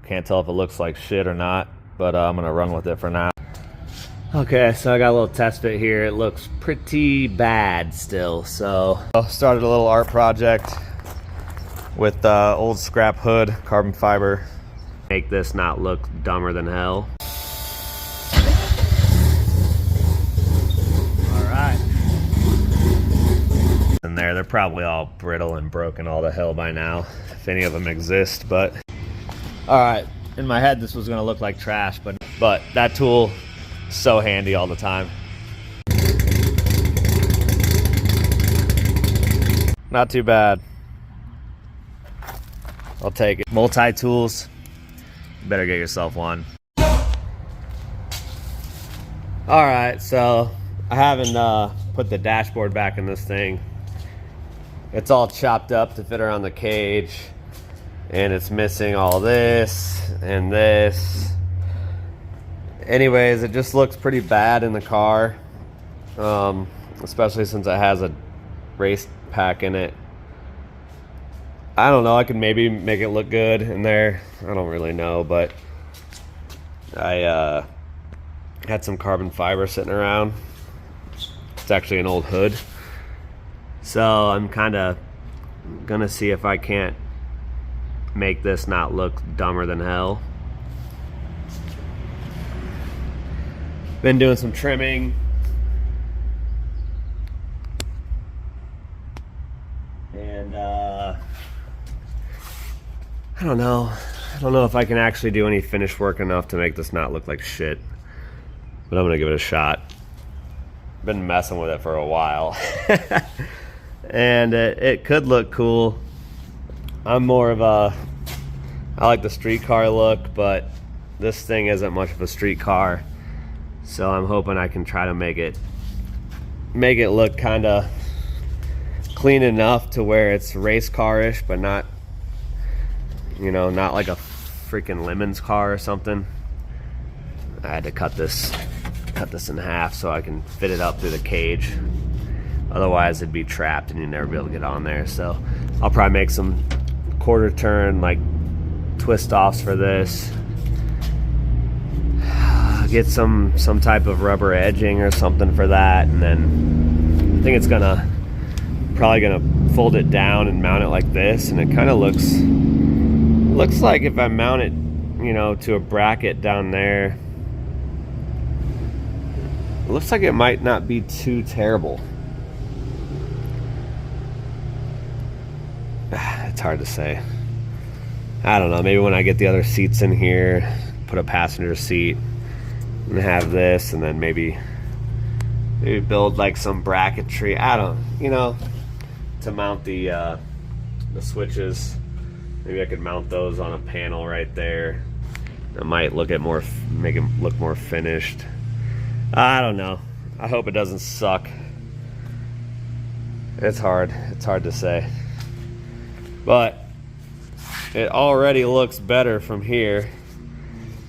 Can't tell if it looks like shit or not, but I'm gonna run with it for now. Okay, so I got a little test fit here. It looks pretty bad still, so I started a little art project with old scrap hood, carbon fiber. Make this not look dumber than hell. All right. And they're probably all brittle and broken all to hell by now, if any of them exist, but all right. In my head, this was gonna look like trash, but that tool is so handy all the time. Not too bad. I'll take it. Multi-tools, better get yourself one. All right, so I haven't put the dashboard back in this thing. It's all chopped up to fit around the cage, and it's missing all this and this. Anyways, it just looks pretty bad in the car, especially since it has a race pack in it. I don't know, I could maybe make it look good in there. I don't really know, but I had some carbon fiber sitting around. It's actually an old hood. So I'm kind of gonna see if I can't make this not look dumber than hell. Been doing some trimming. And I don't know. I don't know if I can actually do any finish work enough to make this not look like shit. But I'm gonna give it a shot. Been messing with it for a while. And it could look cool. I'm more of a, I like the street car look, but this thing isn't much of a street car. So I'm hoping I can try to make it look kind of clean enough to where it's race car-ish, but not, you know, not like a freaking Lemons car or something. I had to cut this in half so I can fit it up through the cage. Otherwise it'd be trapped and you'd never be able to get on there. So I'll probably make some quarter turn like twist offs for this. Get some type of rubber edging or something for that, and then I think it's probably gonna fold it down and mount it like this, and it kind of looks like if I mount it, you know, to a bracket down there, it looks like it might not be too terrible. It's hard to say. I don't know, maybe when I get the other seats in here, put a passenger seat and have this, and then maybe build like some bracketry, I don't, you know, to mount the switches. Maybe I could mount those on a panel right there. That might make it look more finished. I don't know. I hope it doesn't suck. It's hard to say. But it already looks better from here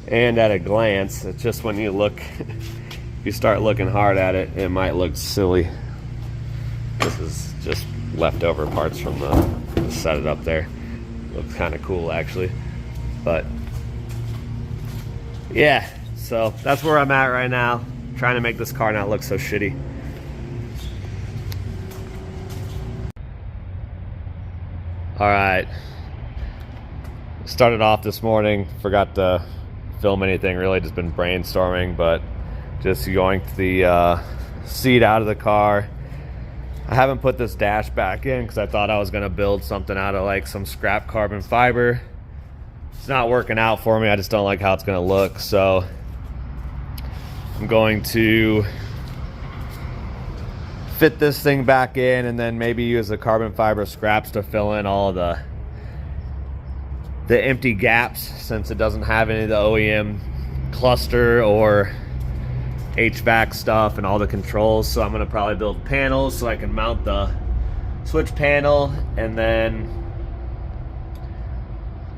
and at a glance. It's just when you look, if you start looking hard at it, it might look silly. This is just leftover parts from the set it up there. Looks kind of cool actually. But yeah, so that's where I'm at right now, trying to make this car not look so shitty. All right, started off this morning, forgot to film anything really, just been brainstorming, but just yoinked the seat out of the car. I haven't put this dash back in because I thought I was gonna build something out of like some scrap carbon fiber. It's not working out for me. I just don't like how it's gonna look, so I'm going to fit this thing back in and then maybe use the carbon fiber scraps to fill in all the empty gaps, since it doesn't have any of the OEM cluster or HVAC stuff and all the controls. So I'm gonna probably build panels so I can mount the switch panel, and then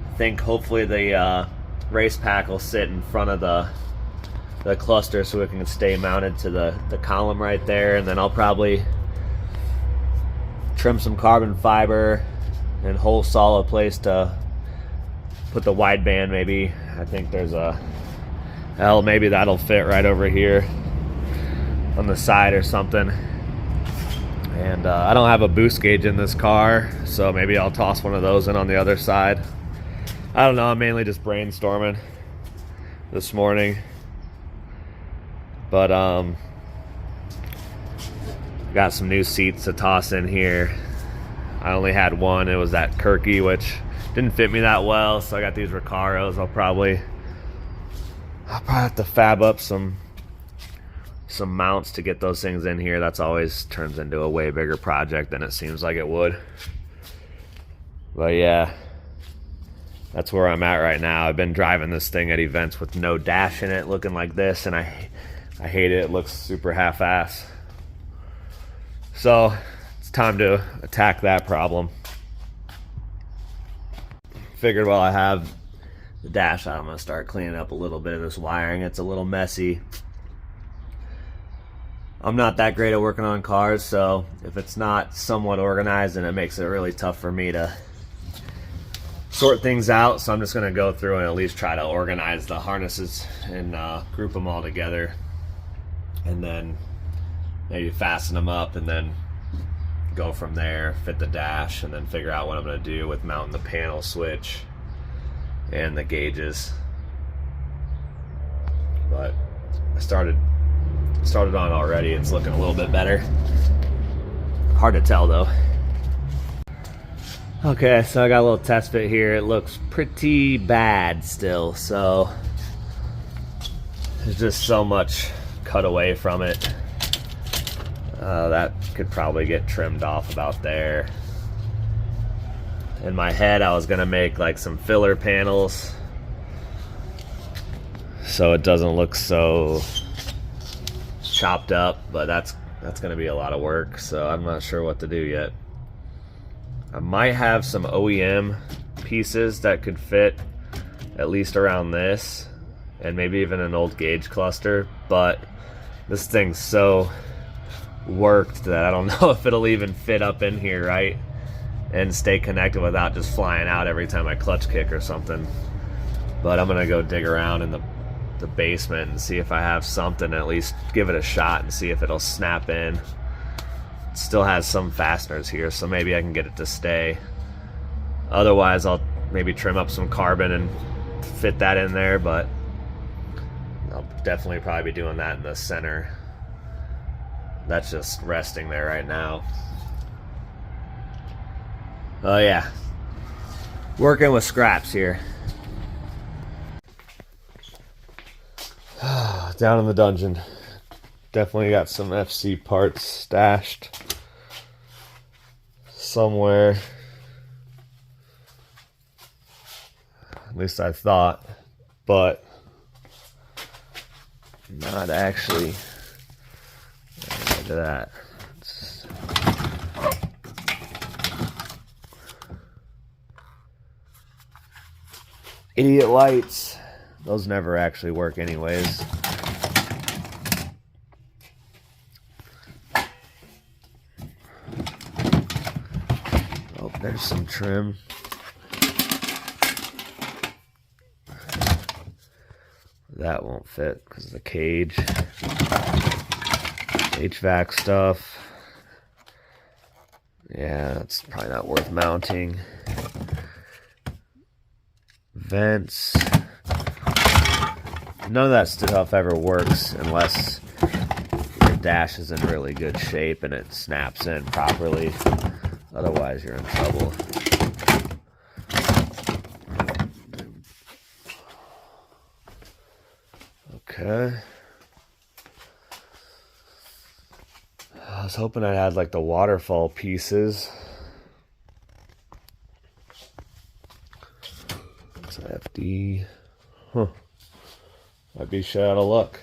I think hopefully the race pack will sit in front of the cluster so it can stay mounted to the column right there. And then I'll probably trim some carbon fiber and hole saw a place to put the wideband maybe. I think there's a, hell, maybe that'll fit right over here on the side or something. And I don't have a boost gauge in this car, so maybe I'll toss one of those in on the other side. I don't know, I'm mainly just brainstorming this morning. But got some new seats to toss in here. I only had one, it was that Kirky, which didn't fit me that well, so I got these Recaros. I'll probably have to fab up some mounts to get those things in here. That's always turns into a way bigger project than it seems like it would. But yeah, that's where I'm at right now. I've been driving this thing at events with no dash in it, looking like this, and I hate it. It looks super half-ass. So it's time to attack that problem. Figured while I have the dash out, I'm gonna start cleaning up a little bit of this wiring. It's a little messy. I'm not that great at working on cars, so if it's not somewhat organized, then it makes it really tough for me to sort things out. So I'm just gonna go through and at least try to organize the harnesses and group them all together, and then maybe fasten them up, and then go from there, fit the dash, and then figure out what I'm going to do with mounting the panel switch and the gauges. But I started on already. It's looking a little bit better. Hard to tell though. Okay, so I got a little test fit here. It looks pretty bad still, so there's just so much cut away from it. That could probably get trimmed off about there. In my head, I was gonna make like some filler panels so it doesn't look so chopped up, but that's gonna be a lot of work, so I'm not sure what to do yet. I might have some OEM pieces that could fit at least around this, and maybe even an old gauge cluster, but this thing's so worked that I don't know if it'll even fit up in here right and stay connected without just flying out every time I clutch kick or something. But I'm gonna go dig around in the basement and see if I have something, at least give it a shot and see if it'll snap in. It still has some fasteners here, so maybe I can get it to stay. Otherwise I'll maybe trim up some carbon and fit that in there, but I'll definitely probably be doing that in the center. That's just resting there right now. Oh yeah, working with scraps here. Down in the dungeon. Definitely got some FC parts stashed somewhere. At least I thought, but not actually. Look at that. Idiot lights. Those never actually work anyways. Oh, there's some trim. That won't fit because of the cage. HVAC stuff. Yeah, it's probably not worth mounting. Vents. None of that stuff ever works unless your dash is in really good shape and it snaps in properly. Otherwise, you're in trouble. Okay. I was hoping I had like the waterfall pieces. It's FD. Huh. Might be shit out of luck.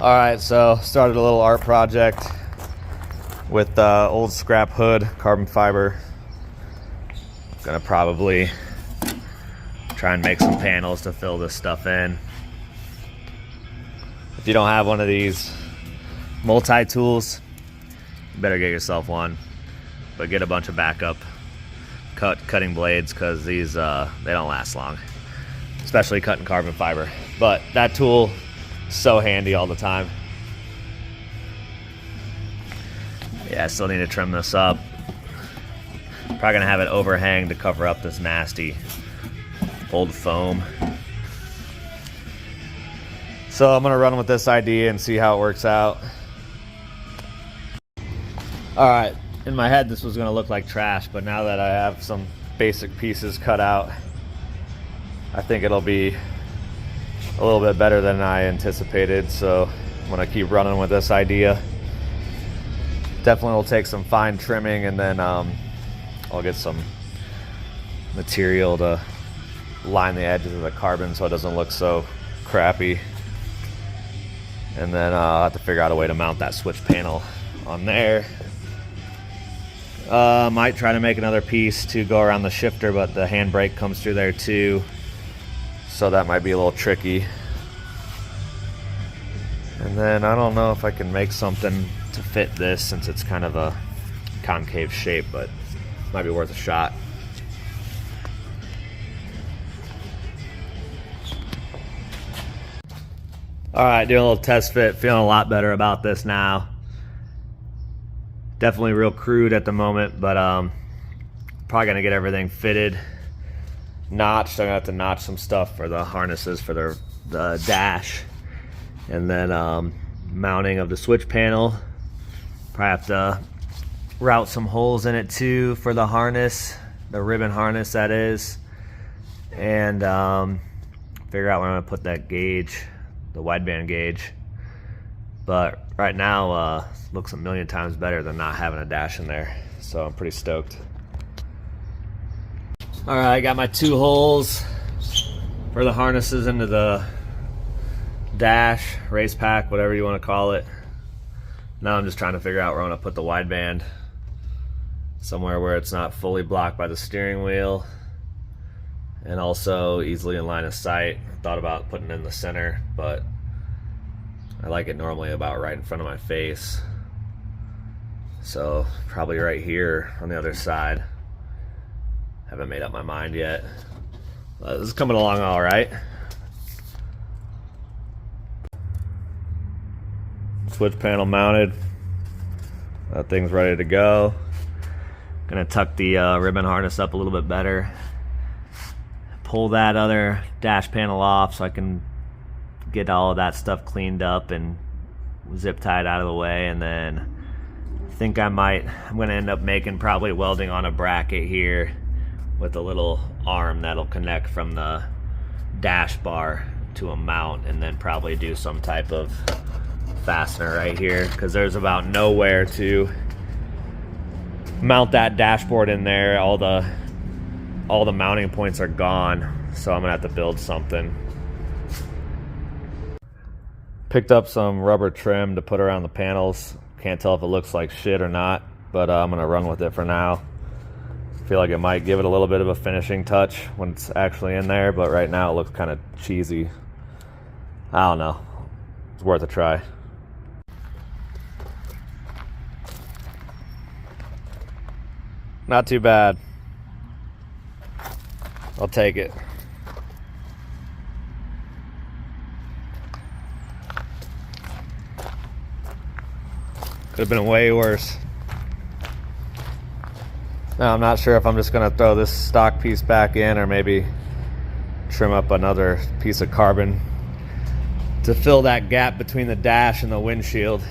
Alright, so started a little art project with old scrap hood, carbon fiber. Gonna probably try and make some panels to fill this stuff in. If you don't have one of these multi-tools, you better get yourself one, but get a bunch of backup cutting blades because these they don't last long, especially cutting carbon fiber. But that tool is so handy all the time. Yeah, I still need to trim this up. Probably gonna have it overhang to cover up this nasty old foam. So I'm gonna run with this idea and see how it works out. All right, in my head this was gonna look like trash, but now that I have some basic pieces cut out, I think it'll be a little bit better than I anticipated. So I'm gonna keep running with this idea. Definitely will take some fine trimming, and then I'll get some material to line the edges of the carbon so it doesn't look so crappy. And then I'll have to figure out a way to mount that switch panel on there. Might try to make another piece to go around the shifter, but the handbrake comes through there too, so that might be a little tricky. And then I don't know if I can make something to fit this, since it's kind of a concave shape, but might be worth a shot. All right, doing a little test fit, feeling a lot better about this now. Definitely real crude at the moment, but probably gonna get everything fitted, notched. I'm gonna have to notch some stuff for the harnesses for the dash, and then mounting of the switch panel. Probably have to route some holes in it too for the harness, the ribbon harness that is, and figure out where I'm gonna put that gauge, the wideband gauge. But right now looks a million times better than not having a dash in there, so I'm pretty stoked. All right, I got my 2 holes for the harnesses into the dash, race pack, whatever you want to call it. Now I'm just trying to figure out where I'm gonna put the wideband, somewhere where it's not fully blocked by the steering wheel and also easily in line of sight. I thought about putting it in the center, but I like it normally about right in front of my face. So probably right here on the other side. Haven't made up my mind yet. This is coming along all right. Switch panel mounted. That thing's ready to go. Gonna tuck the ribbon harness up a little bit better. Pull that other dash panel off so I can get all of that stuff cleaned up and zip tied out of the way. And then I think I'm gonna end up making probably welding on a bracket here with a little arm that'll connect from the dash bar to a mount, and then probably do some type of fastener right here, because there's about nowhere to mount that dashboard in there. All the mounting points are gone, so I'm gonna have to build something. Picked up some rubber trim to put around the panels. Can't tell if it looks like shit or not, but I'm gonna run with it for now. Feel like it might give it a little bit of a finishing touch when it's actually in there, but right now it looks kind of cheesy. I don't know. It's worth a try. Not too bad. I'll take it. Could have been way worse. Now I'm not sure if I'm just gonna throw this stock piece back in, or maybe trim up another piece of carbon to fill that gap between the dash and the windshield,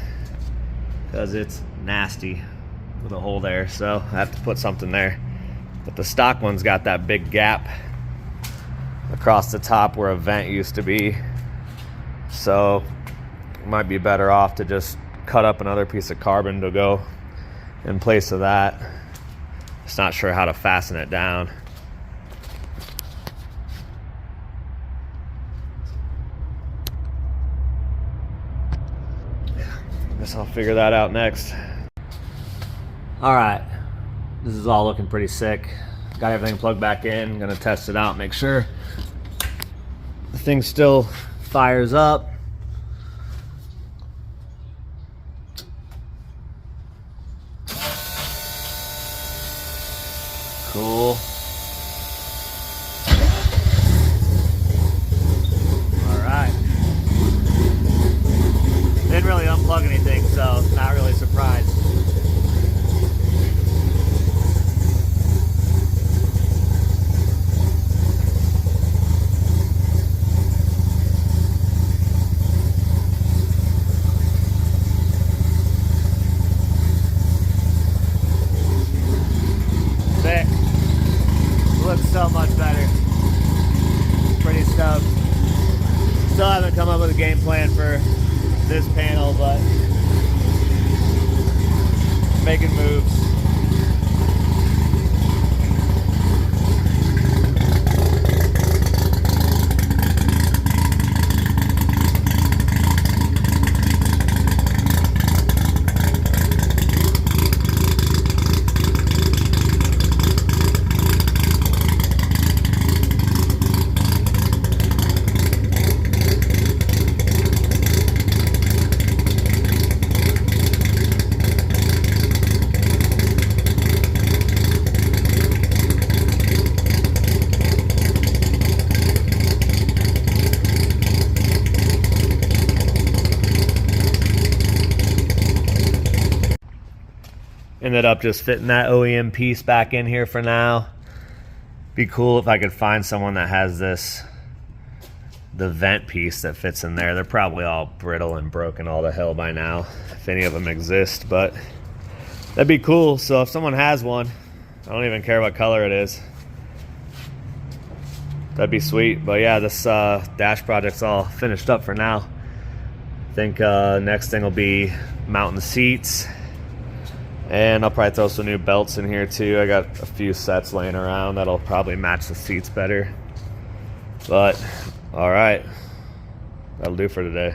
because it's nasty with a hole there, so I have to put something there. But the stock one's got that big gap across the top where a vent used to be, so it might be better off to just cut up another piece of carbon to go in place of that. Just not sure how to fasten it down. Guess I'll figure that out next. All right, this is all looking pretty sick. Got everything plugged back in. Gonna test it out, make sure the thing still fires up. Cool. Still haven't come up with a game plan for this panel, but making moves. Ended up just fitting that OEM piece back in here for now. Be cool if I could find someone that has the vent piece that fits in there. They're probably all brittle and broken all the hell by now, if any of them exist, but that'd be cool. So if someone has one, I don't even care what color it is, that'd be sweet. But yeah, this dash project's all finished up for now. I think next thing will be mounting the seats. And I'll probably throw some new belts in here too. I got a few sets laying around that'll probably match the seats better. But, all right. That'll do for today.